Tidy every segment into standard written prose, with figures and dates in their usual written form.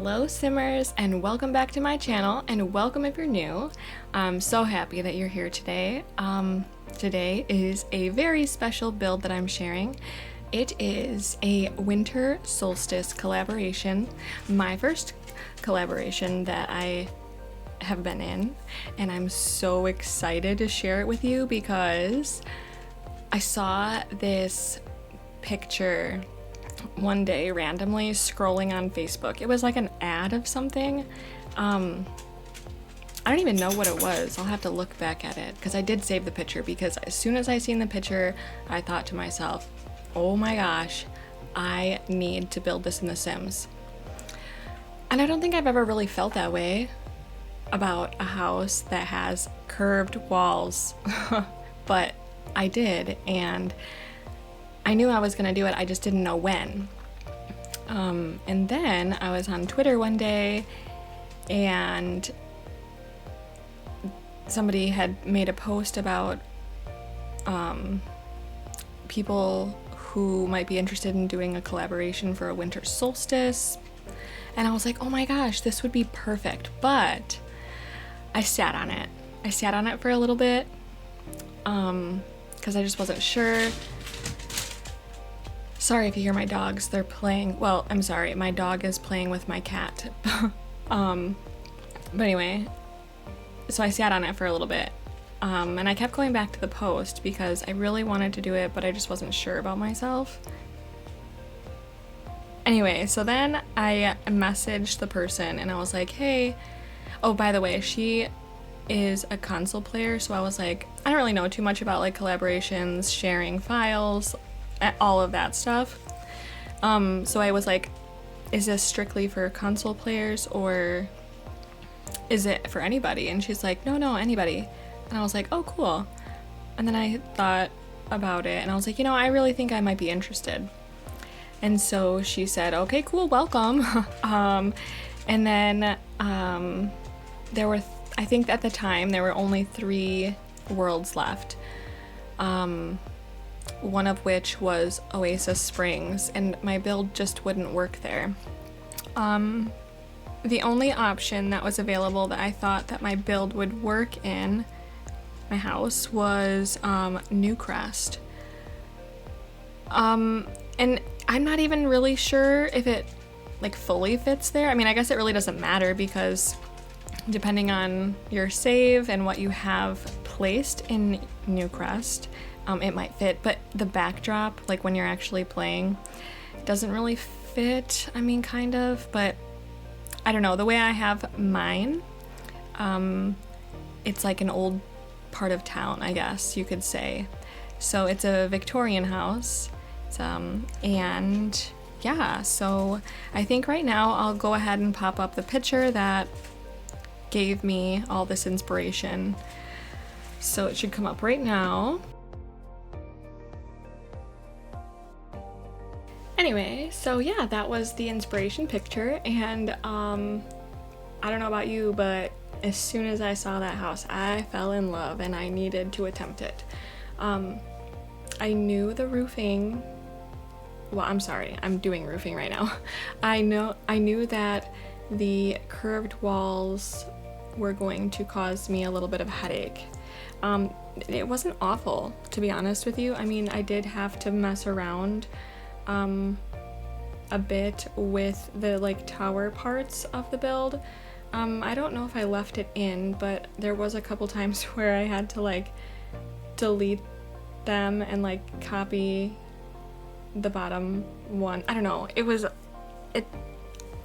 Hello Simmers, and welcome back to my channel, and welcome if you're new. I'm so happy that you're here today. Today is a very special build that I'm sharing. It is a winter solstice collaboration, my first collaboration that I have been in, and I'm so excited to share it with you because I saw this picture one day randomly scrolling on Facebook. It was like an ad of something. I don't even know what it was. I'll have to look back at it because I did save the picture, because as soon as I seen the picture, I thought to myself, oh my gosh, I need to build this in The Sims. And I don't think I've ever really felt that way about a house that has curved walls, but I did, and I knew I was gonna do it, I just didn't know when. And then I was on Twitter one day and somebody had made a post about people who might be interested in doing a collaboration for a winter solstice. And I was like, oh my gosh, this would be perfect. But I sat on it. I sat on it for a little bit because I just wasn't sure. Sorry if you hear my dogs, they're playing, well, I'm sorry, my dog is playing with my cat. But anyway, so I sat on it for a little bit, and I kept going back to the post because I really wanted to do it, but I just wasn't sure about myself. Anyway, so then I messaged the person and I was like, hey, oh, by the way, she is a console player, so I was like, I don't really know too much about like collaborations, sharing files, all of that stuff. So I was like, is this strictly for console players or is it for anybody? And she's like, no, anybody. And I was like, oh, cool. And then I thought about it and I was like, I really think I might be interested. And so she said, okay, cool, welcome. And then there were, I think at the time, there were only 3 worlds left. One of which was Oasis Springs, and my build just wouldn't work there. The only option that was available that I thought that my build would work in my house was NewCrest. And I'm not even really sure if it like fully fits there. I mean, I guess it really doesn't matter because depending on your save and what you have placed in NewCrest, it might fit, but the backdrop, like when you're actually playing, doesn't really fit. I mean, kind of, but I don't know. The way I have mine, it's like an old part of town, I guess you could say. So it's a Victorian house, and yeah, so I think right now I'll go ahead and pop up the picture that gave me all this inspiration. So it should come up right now. Anyway, so yeah, that was the inspiration picture, and I don't know about you, but as soon as I saw that house, I fell in love and I needed to attempt it. I knew the roofing, well, I'm sorry, I'm doing roofing right now. I knew that the curved walls were going to cause me a little bit of headache. It wasn't awful, to be honest with you. I mean, I did have to mess around a bit with the like tower parts of the build. I don't know if I left it in, but there was a couple times where I had to like delete them and like copy the bottom one. I don't know,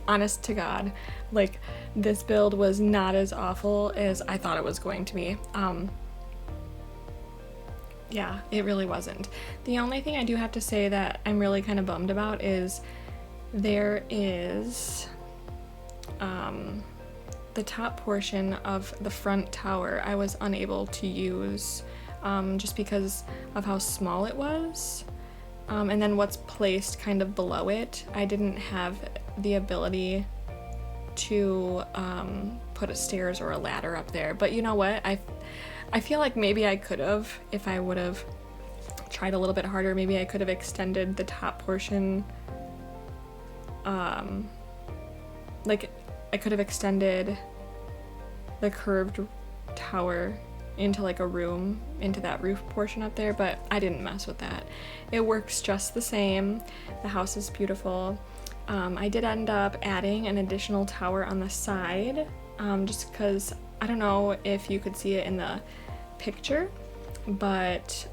honest to God, like this build was not as awful as I thought it was going to be. Yeah, it really wasn't. The only thing I do have to say that I'm really kind of bummed about is there is the top portion of the front tower I was unable to use just because of how small it was. And then what's placed kind of below it, I didn't have the ability to put a stairs or a ladder up there. But you know what? I feel like maybe I could have, if I would have tried a little bit harder, maybe I could have extended the top portion like I could have extended the curved tower into like a room, into that roof portion up there, but I didn't mess with that. It works just the same. The house is beautiful. I did end up adding an additional tower on the side, just because I don't know if you could see it in the picture, but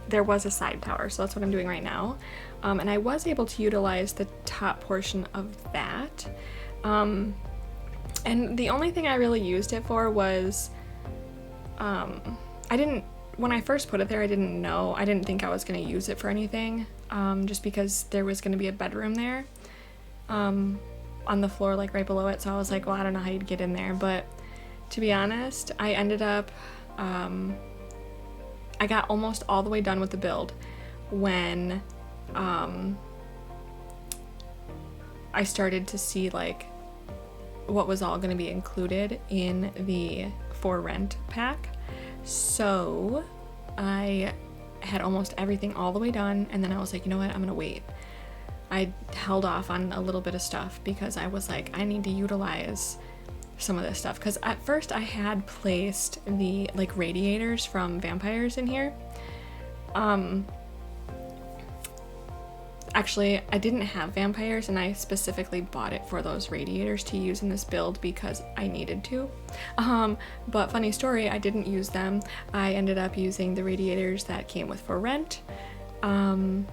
there was a side tower, so that's what I'm doing right now. And I was able to utilize the top portion of that. And the only thing I really used it for was, when I first put it there, I didn't think I was going to use it for anything, just because there was going to be a bedroom there, on the floor, like right below it. So I was like, well, I don't know how you'd get in there, but to be honest, I ended up, I got almost all the way done with the build when, I started to see like what was all going to be included in the for rent pack. So I had almost everything all the way done, and then I was like, you know what, I'm gonna wait. I held off on a little bit of stuff because I was like, I need to utilize some of this stuff, because at first I had placed the like radiators from vampires in here. Actually, I didn't have vampires, and I specifically bought it for those radiators to use in this build because I needed to. But funny story, I didn't use them. I ended up using the radiators that came with for rent. And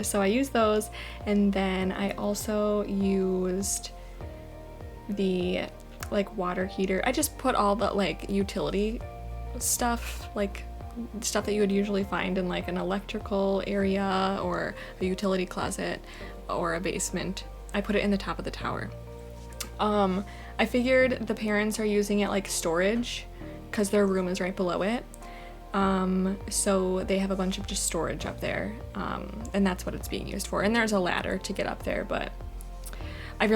so I used those, and then I also used the like water heater. I just put all the like utility stuff, like stuff that you would usually find in like an electrical area or a utility closet or a basement. I put it in the top of the tower. I figured the parents are using it like storage because their room is right below it. So they have a bunch of just storage up there, and that's what it's being used for. And there's a ladder to get up there, but I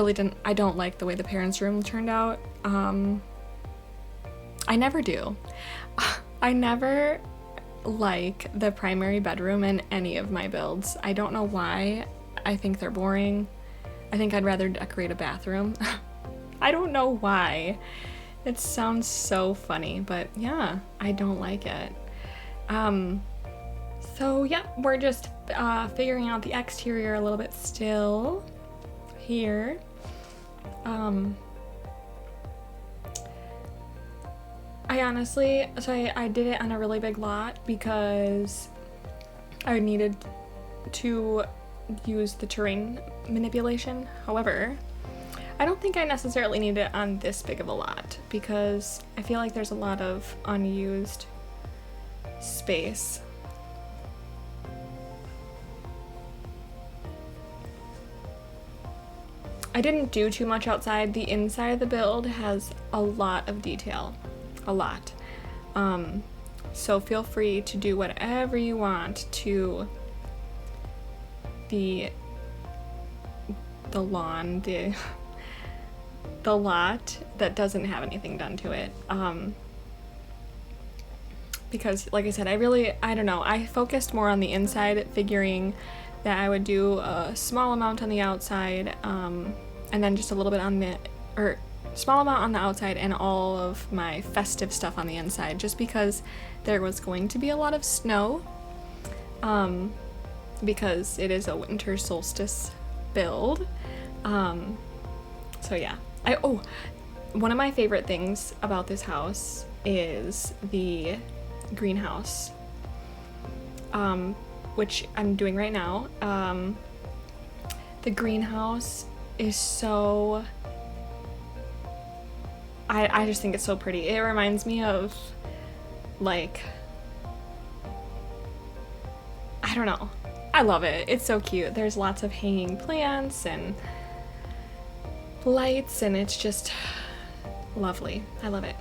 don't like the way the parents' room turned out. I never do. I never like the primary bedroom in any of my builds. I don't know why. I think they're boring. I think I'd rather decorate a bathroom. I don't know why. It sounds so funny, but yeah, I don't like it. So yeah, we're just figuring out the exterior a little bit still here. I honestly, I did it on a really big lot because I needed to use the terrain manipulation. However, I don't think I necessarily need it on this big of a lot because I feel like there's a lot of unused space. I didn't do too much outside. The inside of the build has a lot of detail. A lot. So feel free to do whatever you want to the lawn, the lot that doesn't have anything done to it. Because like I said, I don't know, I focused more on the inside, figuring that I would do a small amount on the outside, and then just a little bit small amount on the outside and all of my festive stuff on the inside, just because there was going to be a lot of snow, because it is a winter solstice build. So yeah. One of my favorite things about this house is the greenhouse, which I'm doing right now. The greenhouse is so... I just think it's so pretty. It reminds me of, like, I don't know. I love it. It's so cute. There's lots of hanging plants and lights, and it's just lovely. I love it.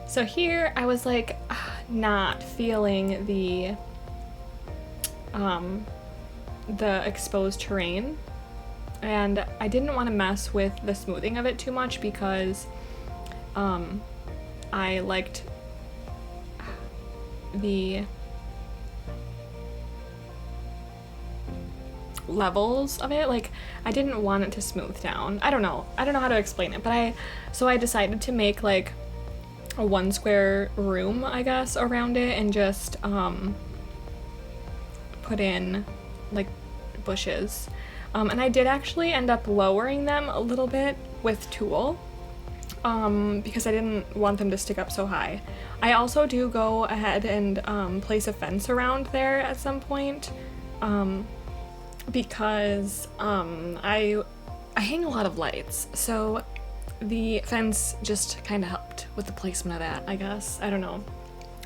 So here I was like not feeling the exposed terrain, and I didn't want to mess with the smoothing of it too much because I liked levels of it. Like, I didn't want it to smooth down. I don't know how to explain it, but I decided to make like a 1 square room, I guess, around it, and just put in like bushes. And I did actually end up lowering them a little bit with tulle, because I didn't want them to stick up so high. I also do go ahead and place a fence around there at some point, because I hang a lot of lights, so the fence just kind of helped with the placement of that, I guess. I don't know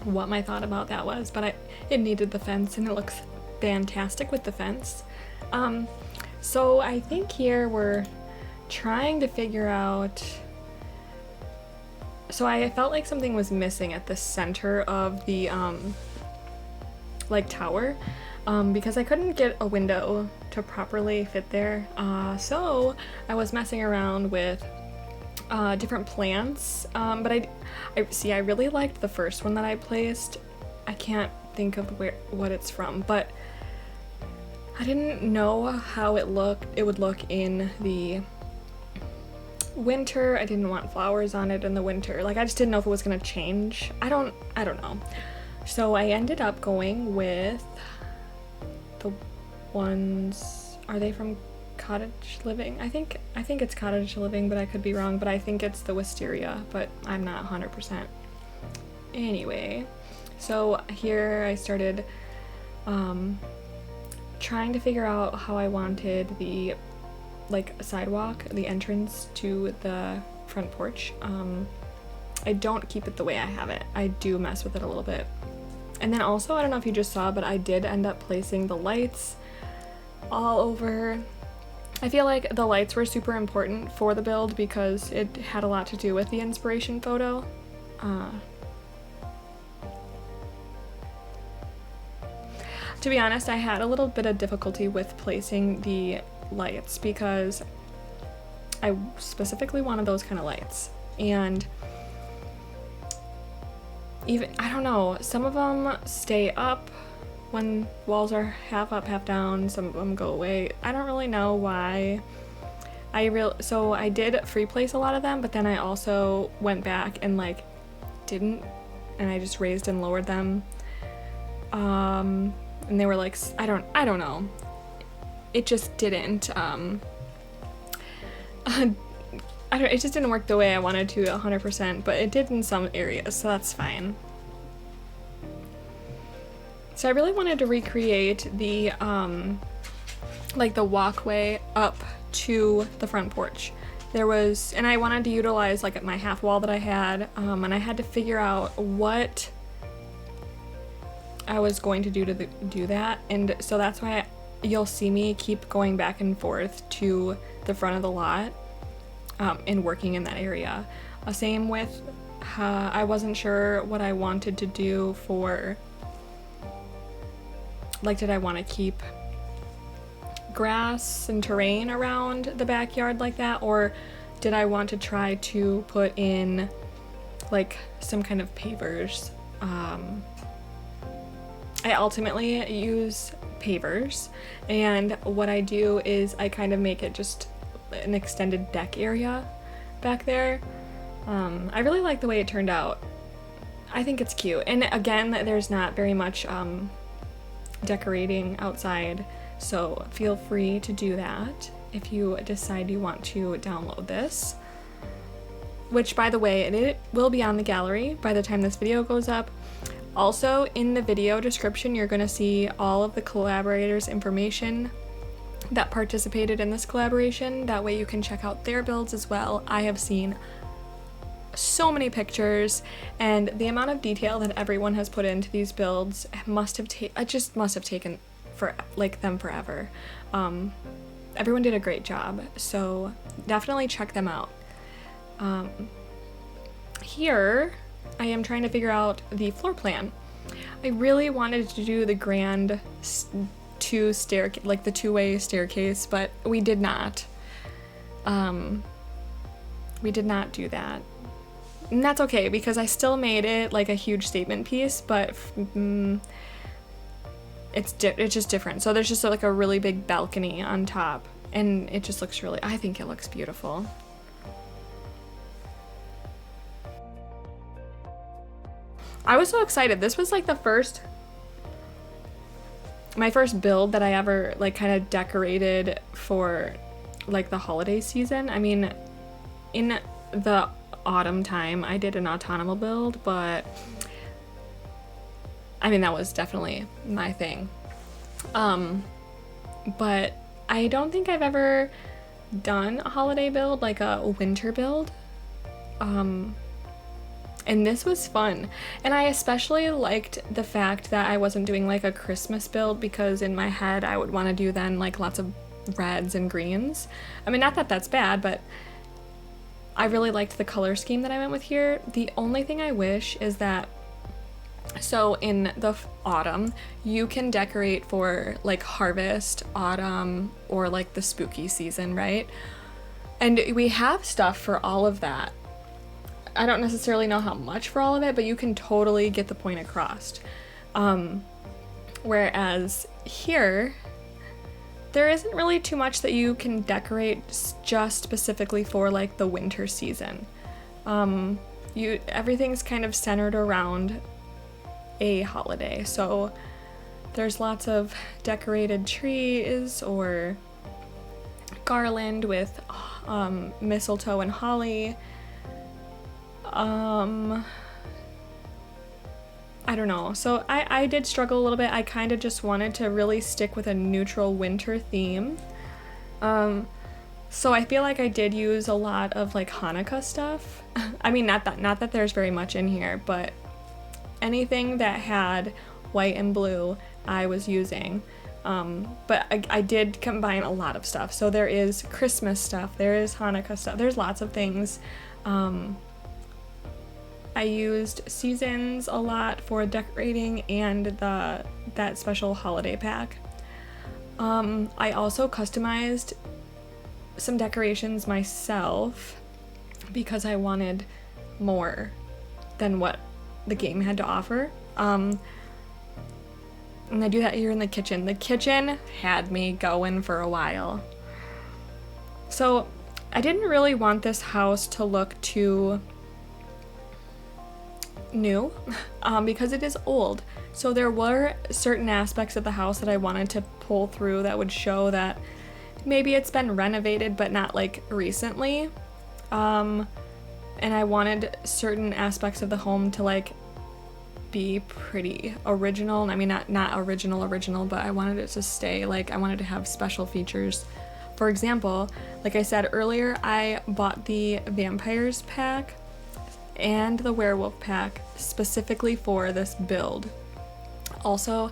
what my thought about that was, but it needed the fence, and it looks fantastic with the fence. So I think here we're trying to figure out, so I felt like something was missing at the center of the like tower, because I couldn't get a window to properly fit there. So I was messing around with different plants, but I really liked the first one that I placed. I can't think of what it's from, but I didn't know how it would look in the winter. I didn't want flowers on it in the winter. Like, I just didn't know if it was gonna change. I don't know. So I ended up going with the ones, are they from Cottage Living? I think it's Cottage Living, but I could be wrong, but I think it's the wisteria, but I'm not 100%. Anyway, so here I started trying to figure out how I wanted the like sidewalk, the entrance to the front porch. I don't keep it the way I have it. I do mess with it a little bit. And then also, I don't know if you just saw, but I did end up placing the lights all over. I feel like the lights were super important for the build because it had a lot to do with the inspiration photo. To be honest, I had a little bit of difficulty with placing the lights because I specifically wanted those kind of lights, and even, I don't know, some of them stay up when walls are half up, half down, some of them go away. I don't really know why. So I did free place a lot of them, but then I also went back and like didn't, and I just raised and lowered them. And they were like, I don't know. It just didn't, it just didn't work the way I wanted to 100%, but it did in some areas, so that's fine. So I really wanted to recreate the, like the walkway up to the front porch. And I wanted to utilize like my half wall that I had, and I had to figure out what I was going to do that, and so that's why you'll see me keep going back and forth to the front of the lot, and working in that area. Same with I wasn't sure what I wanted to do for, like, did I want to keep grass and terrain around the backyard like that, or did I want to try to put in like some kind of pavers? I ultimately use pavers, and what I do is I kind of make it just an extended deck area back there. I really like the way it turned out. I think it's cute, and again, there's not very much decorating outside, so feel free to do that if you decide you want to download this, which, by the way, it will be on the gallery by the time this video goes up. Also, in the video description, you're going to see all of the collaborators' information that participated in this collaboration. That way you can check out their builds as well. I have seen so many pictures, and the amount of detail that everyone has put into these builds must have taken for like them forever. Everyone did a great job, so definitely check them out. Here I am trying to figure out the floor plan. I really wanted to do the grand two-way staircase, but we did not. We did not do that. And that's okay, because I still made it like a huge statement piece, but it it's just different. So there's just like a really big balcony on top, and it just looks really, I think it looks beautiful. I was so excited. This was like my first build that I ever like kind of decorated for like the holiday season. I mean, in the autumn time I did an autumnal build, but I mean that was definitely my thing. But I don't think I've ever done a holiday build, like a winter build. And this was fun. And I especially liked the fact that I wasn't doing like a Christmas build, because in my head I would want to do then like lots of reds and greens. I mean, not that that's bad, but I really liked the color scheme that I went with here. The only thing I wish is that, so in the autumn, you can decorate for like harvest, autumn, or like the spooky season, right? And we have stuff for all of that. I don't necessarily know how much for all of it, but you can totally get the point across. Whereas here, there isn't really too much that you can decorate just specifically for like the winter season. Everything's kind of centered around a holiday. So there's lots of decorated trees or garland with mistletoe and holly. I don't know. So I did struggle a little bit. I kind of just wanted to really stick with a neutral winter theme. So I feel like I did use a lot of like Hanukkah stuff. I mean, not that there's very much in here, but anything that had white and blue I was using. But I did combine a lot of stuff. So there is Christmas stuff, there is Hanukkah stuff, there's lots of things. I used seasons a lot for decorating and that special holiday pack. I also customized some decorations myself because I wanted more than what the game had to offer. And I do that here in the kitchen. The kitchen had me going for a while. So I didn't really want this house to look too new because it is old. So there were certain aspects of the house that I wanted to pull through that would show that maybe it's been renovated but not like recently. And I wanted certain aspects of the home to like be pretty original. I mean, not original, but I wanted it to stay like, I wanted to have special features. For example, like I said earlier, I bought the vampires pack and the werewolf pack specifically for this build. Also,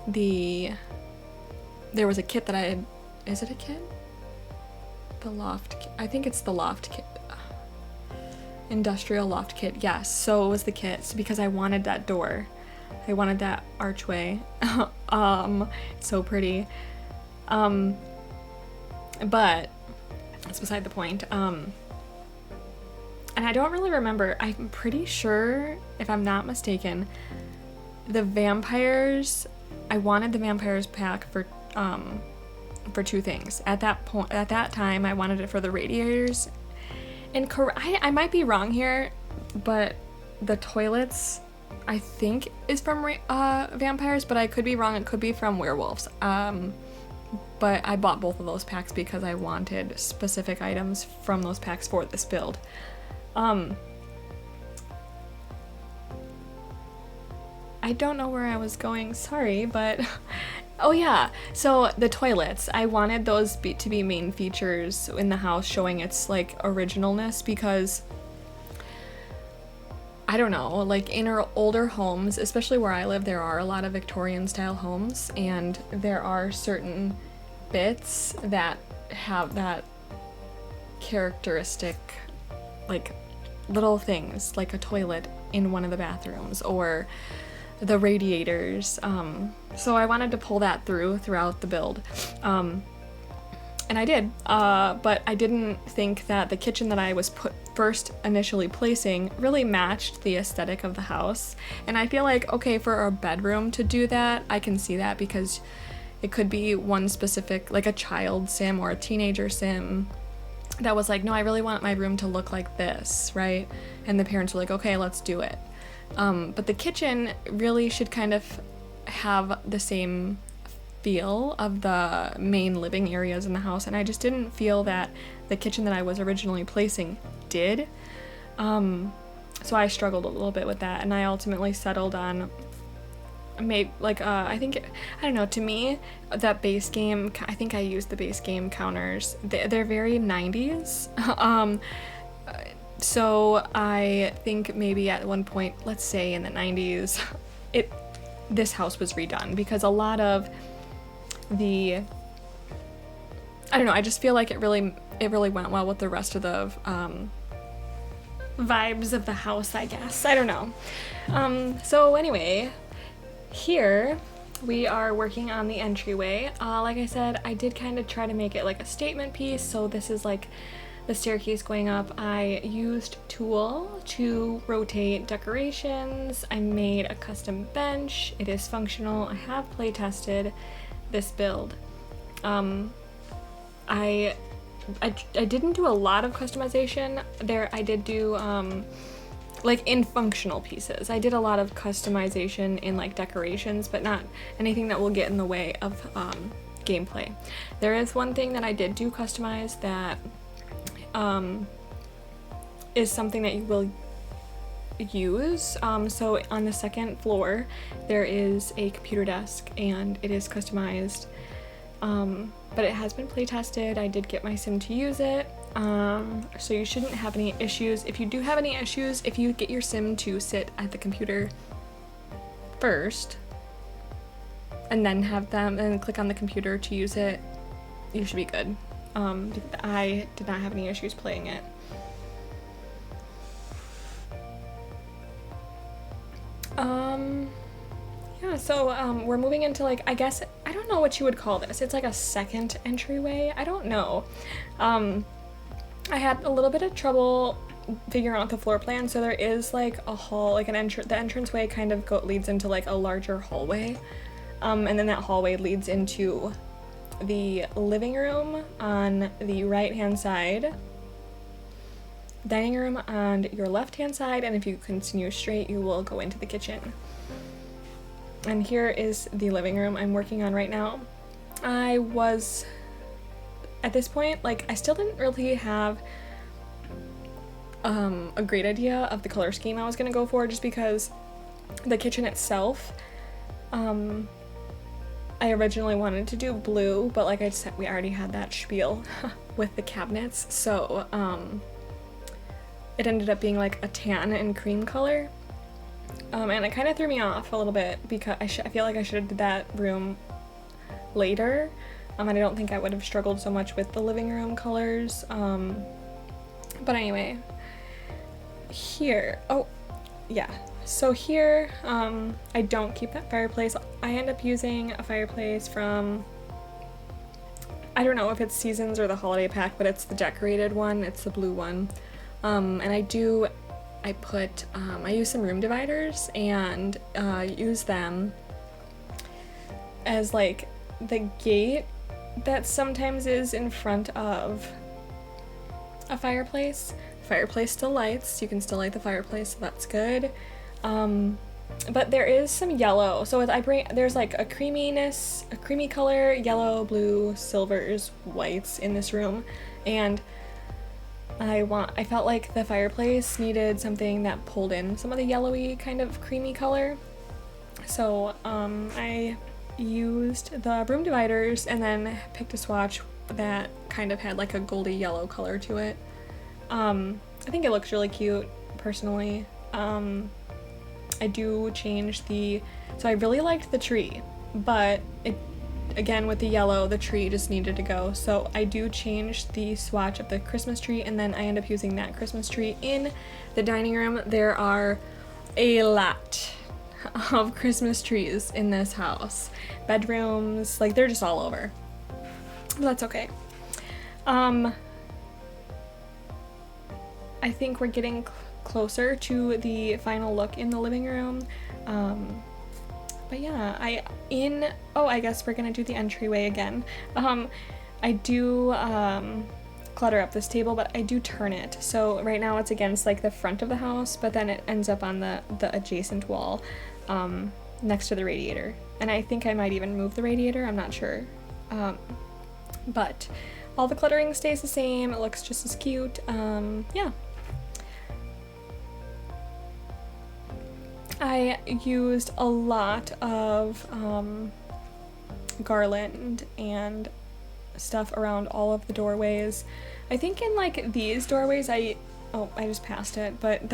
there was a kit that I had, is it a kit? The Loft, I think it's the Loft kit. Industrial Loft kit, yes. So it was the kit because I wanted that door. I wanted that archway. So pretty. But that's beside the point. And I don't really remember. I'm pretty sure, if I'm not mistaken, the vampires, I wanted the vampires pack for two things. At that time, I wanted it for the radiators. And I might be wrong here, but the toilets, I think, is from vampires, but I could be wrong. It could be from werewolves. But I bought both of those packs because I wanted specific items from those packs for this build. I don't know where I was going, sorry, but oh yeah, so the toilets, I wanted those to be main features in the house, showing its like originalness, because I don't know, like in our older homes, especially where I live, there are a lot of Victorian style homes, and there are certain bits that have that characteristic, like little things, like a toilet in one of the bathrooms or the radiators. So I wanted to pull that throughout the build. And and I did, but I didn't think that the kitchen that I was initially placing really matched the aesthetic of the house. And I feel like, okay, for a bedroom to do that, I can see that, because it could be one specific, like a child sim or a teenager sim that was like, no, I really want my room to look like this, right? And the parents were like, okay, let's do it. But the kitchen really should kind of have the same feel of the main living areas in the house, and I just didn't feel that the kitchen that I was originally placing did. So I struggled a little bit with that, and I ultimately settled on I don't know, to me, that base game, I think I used the base game counters. They're very 90s. So I think maybe at one point, let's say in the 90s, this house was redone, because a lot of I don't know, I just feel like it really went well with the rest of the vibes of the house, I guess. I don't know. So anyway, here we are working on the entryway. Like I said, I did kind of try to make it like a statement piece, so this is like the staircase going up. I used tulle to rotate decorations. I made a custom bench. It is functional. I have play tested this build. I didn't do a lot of customization there. I did do like in functional pieces. I did a lot of customization in like decorations, but not anything that will get in the way of gameplay. There is one thing that I did do customize that is something that you will use. So on the second floor there is a computer desk, and it is customized, but it has been play tested. I did get my sim to use it, so you shouldn't have any issues. If you do have any issues, if you get your sim to sit at the computer first and then have them and click on the computer to use it, you should be good. I did not have any issues playing it. Yeah, so we're moving into, like, I guess, I don't know what you would call this. It's like a second entryway. I don't know. I had a little bit of trouble figuring out the floor plan. So there is like a hall, like the entranceway kind of leads into like a larger hallway. And then that hallway leads into the living room on the right hand side, dining room on your left hand side, and if you continue straight you will go into the kitchen. And here is the living room I'm working on right now. I was, at this point, like, I still didn't really have a great idea of the color scheme I was gonna go for, just because the kitchen itself, I originally wanted to do blue, but like I said, we already had that spiel with the cabinets, so it ended up being like a tan and cream color. And it kind of threw me off a little bit, because I feel like I should have did that room later, and I don't think I would have struggled so much with the living room colors. But anyway, here, oh yeah, so here, I don't keep that fireplace. I end up using a fireplace from, I don't know if it's Seasons or the holiday pack, but it's the decorated one, it's the blue one. And I use some room dividers and use them as like the gate that sometimes is in front of a fireplace. Fireplace still lights, you can still light the fireplace, so that's good. But there is some yellow, so there's like a creamy color, yellow, blue, silvers, whites in this room, and I felt like the fireplace needed something that pulled in some of the yellowy kind of creamy color. So I used the room dividers and then picked a swatch that kind of had like a goldy yellow color to it. I think it looks really cute, personally. I do change so I really liked the tree, but again, with the yellow, the tree just needed to go. So I do change the swatch of the Christmas tree, and then I end up using that Christmas tree in the dining room. There are a lot of Christmas trees in this house. Bedrooms, like, they're just all over. But that's okay. I think we're getting closer to the final look in the living room. But yeah, I guess we're gonna do the entryway again. I do clutter up this table, but I do turn it. So right now it's against like the front of the house, but then it ends up on the adjacent wall next to the radiator. And I think I might even move the radiator, I'm not sure. But all the cluttering stays the same, it looks just as cute. Yeah. I used a lot of garland and stuff around all of the doorways. I think in like these doorways I just passed it, but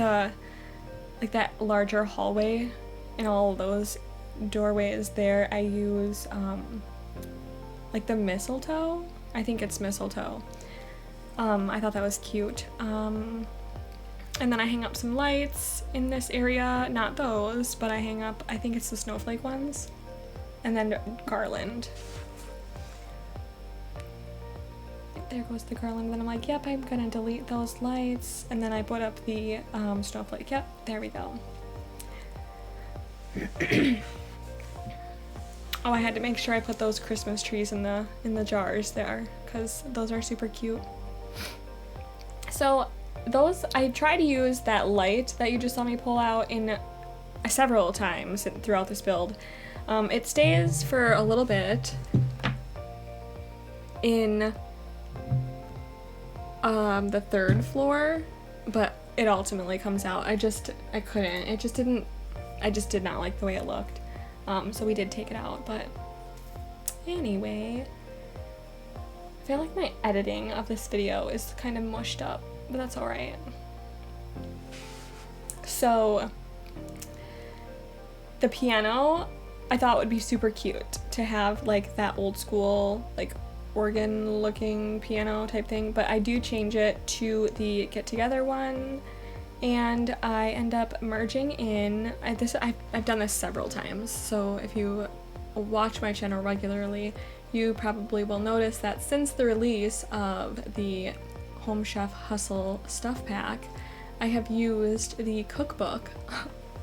like that larger hallway in all those doorways there, I use like the mistletoe. I think it's mistletoe. I thought that was cute. And then I hang up some lights in this area, not those, but I hang up, I think it's the snowflake ones, and then garland. There goes the garland. Then I'm like, yep, I'm gonna delete those lights, and then I put up the snowflake. Yep, there we go. Oh, I had to make sure I put those Christmas trees in the jars there, because those are super cute. So those, I try to use that light that you just saw me pull out in several times throughout this build. It stays for a little bit in the third floor, but it ultimately comes out. I just did not like the way it looked. So we did take it out, but anyway, I feel like my editing of this video is kind of mushed up, but that's alright. So the piano I thought would be super cute to have like that old school like organ looking piano type thing, but I do change it to the get together one, and I end up merging in I've done this several times, so if you watch my channel regularly you probably will notice that since the release of the Home Chef Hussle stuff pack, I have used the cookbook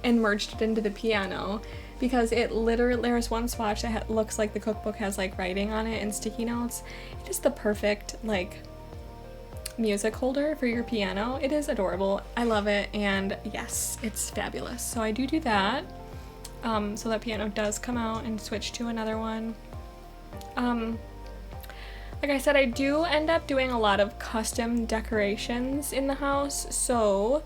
and merged it into the piano, because it literally, there's one swatch that looks like the cookbook has like writing on it and sticky notes. It is the perfect like music holder for your piano. It is adorable. I love it, and yes, it's fabulous. So I do that. So that piano does come out and switch to another one. Like I said, I do end up doing a lot of custom decorations in the house. So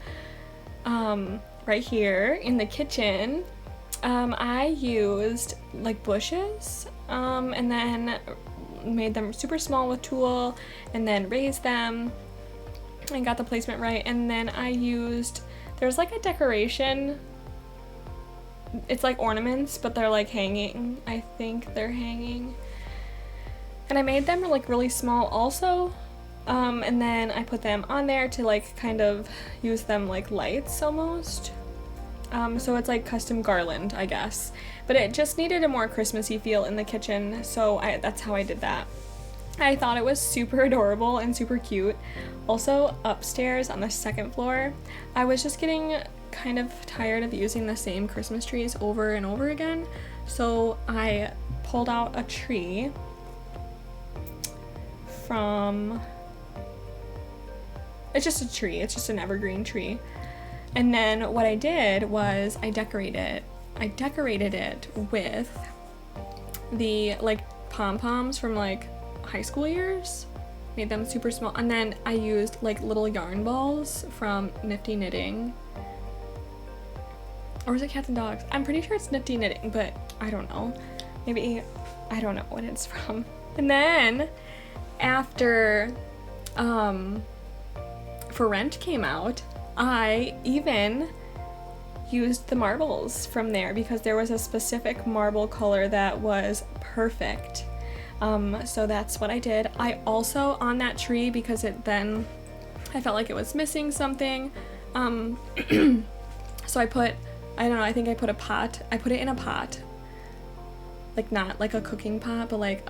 right here in the kitchen, I used like bushes and then made them super small with tulle and then raised them and got the placement right. And then I used, there's like a decoration, it's like ornaments, but they're like hanging. I think they're hanging. And I made them like really small also. And then I put them on there to like kind of use them like lights almost. So it's like custom garland, I guess. But it just needed a more Christmassy feel in the kitchen, so that's how I did that. I thought it was super adorable and super cute. Also, upstairs on the second floor, I was just getting kind of tired of using the same Christmas trees over and over again. So I pulled out a tree from... It's just a tree, it's just an evergreen tree. And then what I did was I decorated it with the like pom-poms from like high school years. Made them super small, and then I used like little yarn balls from Nifty Knitting. Or is it Cats and Dogs? I'm pretty sure it's Nifty Knitting, but I don't know. Maybe, I don't know what it's from. And then after For Rent came out, I even used the marbles from there because there was a specific marble color that was perfect. So that's what I did. I also, on that tree, because I felt like it was missing something, so I put, I don't know, I think I put it in a pot. Like not like a cooking pot, but like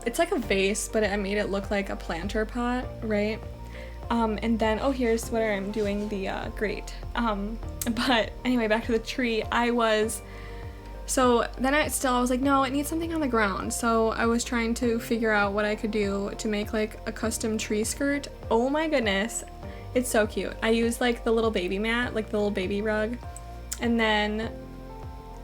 it's like a vase, but I made it look like a planter pot, right? And then, oh, here's where I'm doing the grate. But anyway, back to the tree. So then I was like, no, it needs something on the ground. So I was trying to figure out what I could do to make like a custom tree skirt. Oh my goodness, it's so cute. I used like the little baby mat, like the little baby rug, and then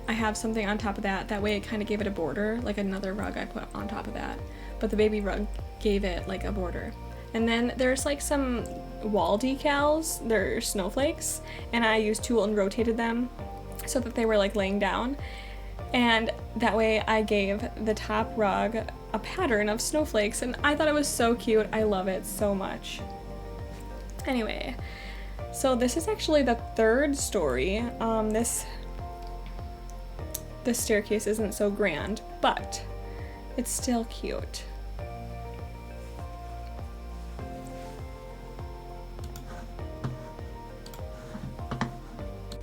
I have something on top of that. That way it kind of gave it a border, like another rug I put on top of that. But the baby rug gave it like a border. And then there's like some wall decals, they're snowflakes, and I used tulle and rotated them so that they were like laying down. And that way I gave the top rug a pattern of snowflakes, and I thought it was so cute. I love it so much. Anyway, so this is actually the third story. This staircase isn't so grand, but it's still cute.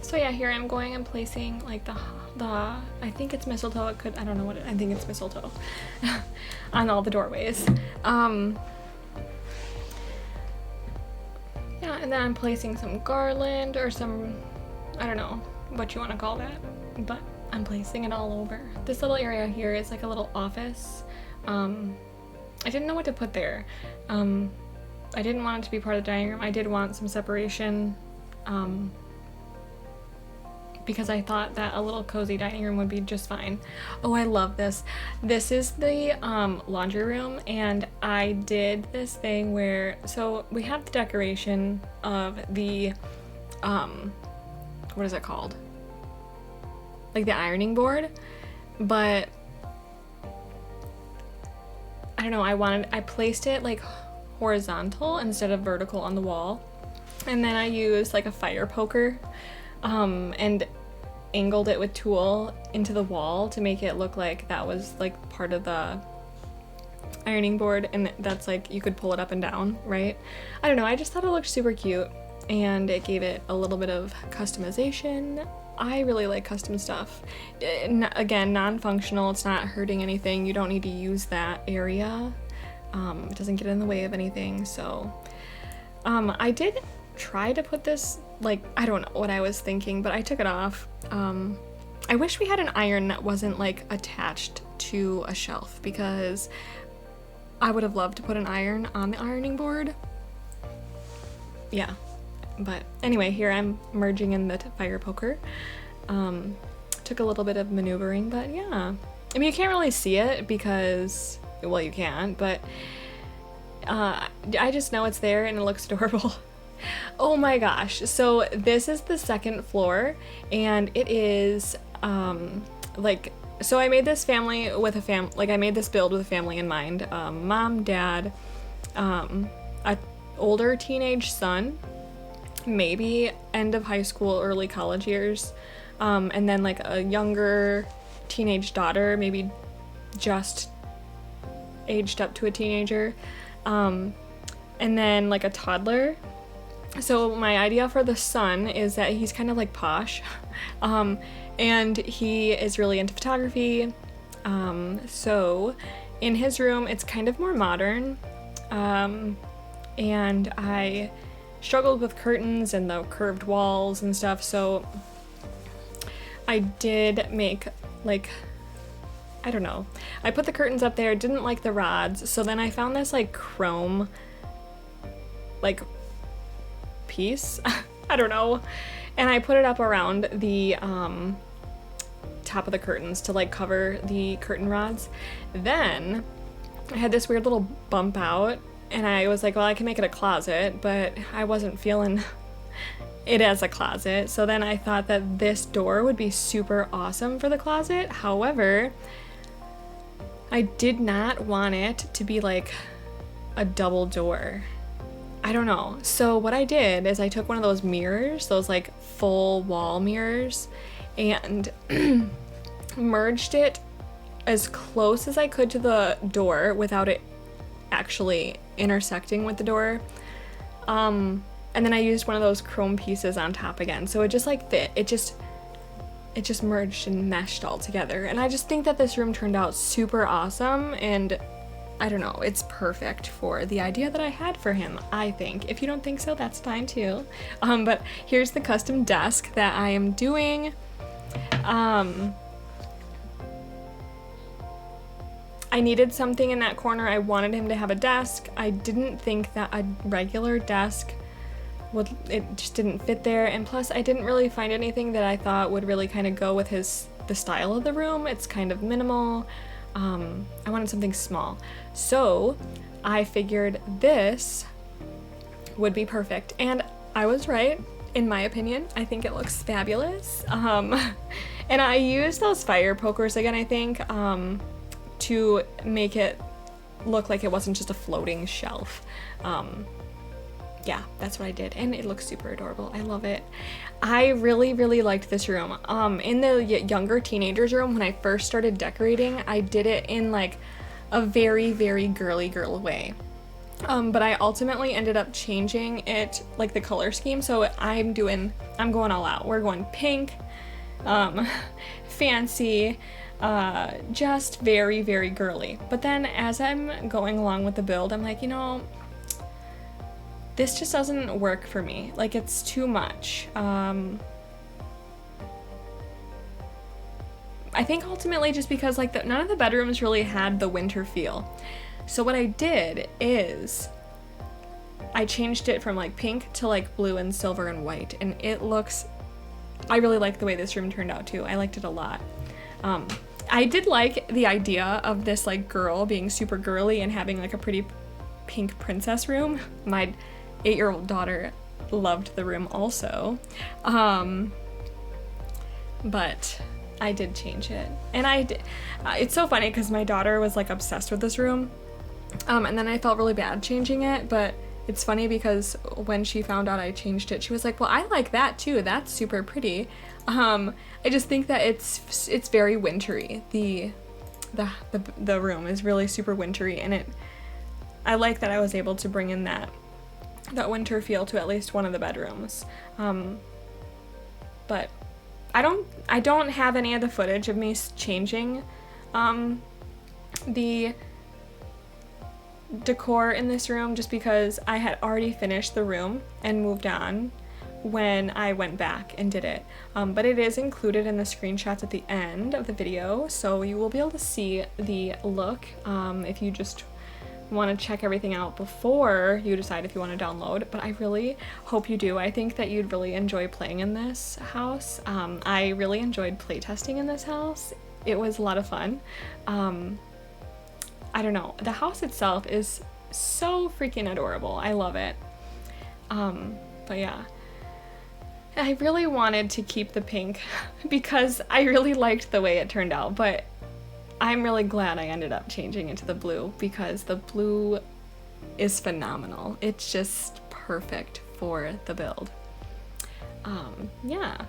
So yeah, here I'm going and placing like the I think it's mistletoe. I don't know what I think it's mistletoe on all the doorways. Yeah, and then I'm placing some garland or some, I don't know what you want to call that, but I'm placing it all over. This little area here is like a little office. I didn't know what to put there. I didn't want it to be part of the dining room. I did want some separation. Because I thought that a little cozy dining room would be just fine. Oh, I love this. This is the laundry room, and I did this thing where, so we have the decoration of the, what is it called? Like the ironing board, but I don't know, I placed it like horizontal instead of vertical on the wall, and then I used like a fire poker and angled it with tulle into the wall to make it look like that was like part of the ironing board, and that's like you could pull it up and down, right? I don't know, I just thought it looked super cute and it gave it a little bit of customization. I really like custom stuff. Again, non-functional, it's not hurting anything, you don't need to use that area. It doesn't get in the way of anything, so I did try to put this, like, I don't know what I was thinking, but I took it off. I wish we had an iron that wasn't like attached to a shelf, because I would have loved to put an iron on the ironing board. Yeah, but anyway, here I'm merging in the fire poker. Took a little bit of maneuvering, but yeah. I mean, you can't really see it because, well, you can, but I just know it's there and it looks adorable. Oh my gosh, so this is the second floor, and it is like, so I made this family with I made this build with a family in mind. Mom, dad, a older teenage son, maybe end of high school, early college years, and then like a younger teenage daughter, maybe just aged up to a teenager, and then like a toddler. So my idea for the son is that he's kind of like posh, and he is really into photography. So in his room, it's kind of more modern, and I struggled with curtains and the curved walls and stuff, so I did make, like, I don't know, I put the curtains up there, didn't like the rods, so then I found this like chrome, like, piece, I don't know, and I put it up around the top of the curtains to like cover the curtain rods. Then I had this weird little bump out, and I was like, well, I can make it a closet, but I wasn't feeling it as a closet, so then I thought that this door would be super awesome for the closet. However, I did not want it to be like a double door. I don't know. So what I did is I took one of those mirrors, those like full wall mirrors, and merged it as close as I could to the door without it actually intersecting with the door. And then I used one of those chrome pieces on top again. So it just like fit. It just merged and meshed all together. And I just think that this room turned out super awesome, and I don't know, it's perfect for the idea that I had for him, I think. If you don't think so, that's fine too. But here's the custom desk that I am doing. I needed something in that corner. I wanted him to have a desk. I didn't think that a regular desk would, it just didn't fit there. And plus I didn't really find anything that I thought would really kind of go with the style of the room. It's kind of minimal. I wanted something small. So I figured this would be perfect. And I was right, in my opinion. I think it looks fabulous. And I used those fire pokers again, I think, to make it look like it wasn't just a floating shelf. Yeah, that's what I did, and it looks super adorable. I love it. I really, really liked this room. In the younger teenagers room, when I first started decorating, I did it in like a very, very girly girl way. But I ultimately ended up changing it, like the color scheme, so I'm going all out. We're going pink, fancy, just very, very girly. But then as I'm going along with the build, I'm like, you know, this just doesn't work for me. Like, it's too much. I think ultimately just because like none of the bedrooms really had the winter feel. So what I did is I changed it from like pink to like blue and silver and white, and it looks, I really like the way this room turned out too. I liked it a lot. I did like the idea of this like girl being super girly and having like a pretty pink princess room. My 8-year-old daughter loved the room also. But I did change it. And it's so funny because my daughter was like obsessed with this room. And then I felt really bad changing it, but it's funny because when she found out I changed it, she was like, well, I like that too. That's super pretty. I just think that it's very wintry. The room is really super wintry, and I like that I was able to bring in that winter feel to at least one of the bedrooms. But I don't have any of the footage of me changing the decor in this room, just because I had already finished the room and moved on when I went back and did it. But it is included in the screenshots at the end of the video, so you will be able to see the look if you just want to check everything out before you decide if you want to download. But I really hope you do. I think that you'd really enjoy playing in this house. I really enjoyed playtesting in this house. It was a lot of fun. I don't know, the house itself is so freaking adorable. I love it. But yeah, I really wanted to keep the pink because I really liked the way it turned out, but I'm really glad I ended up changing it to the blue because the blue is phenomenal. It's just perfect for the build. Yeah.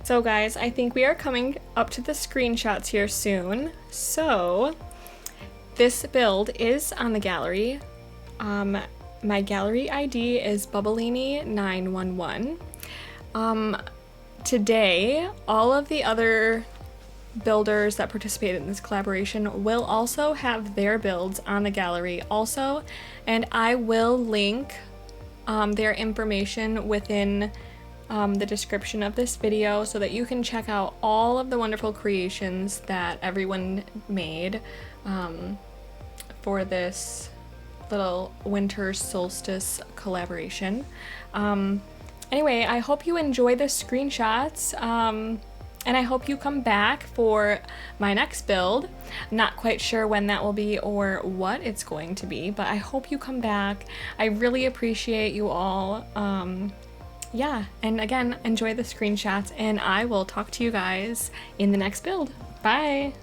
So guys, I think we are coming up to the screenshots here soon. So this build is on the gallery. My gallery ID is Bubblini911. Today, all of the other builders that participated in this collaboration will also have their builds on the gallery also, and I will link their information within the description of this video so that you can check out all of the wonderful creations that everyone made for this little winter solstice collaboration. Anyway, I hope you enjoy the screenshots, and I hope you come back for my next build. Not quite sure when that will be or what it's going to be, but I hope you come back. I really appreciate you all. Yeah, and again, enjoy the screenshots, and I will talk to you guys in the next build. Bye!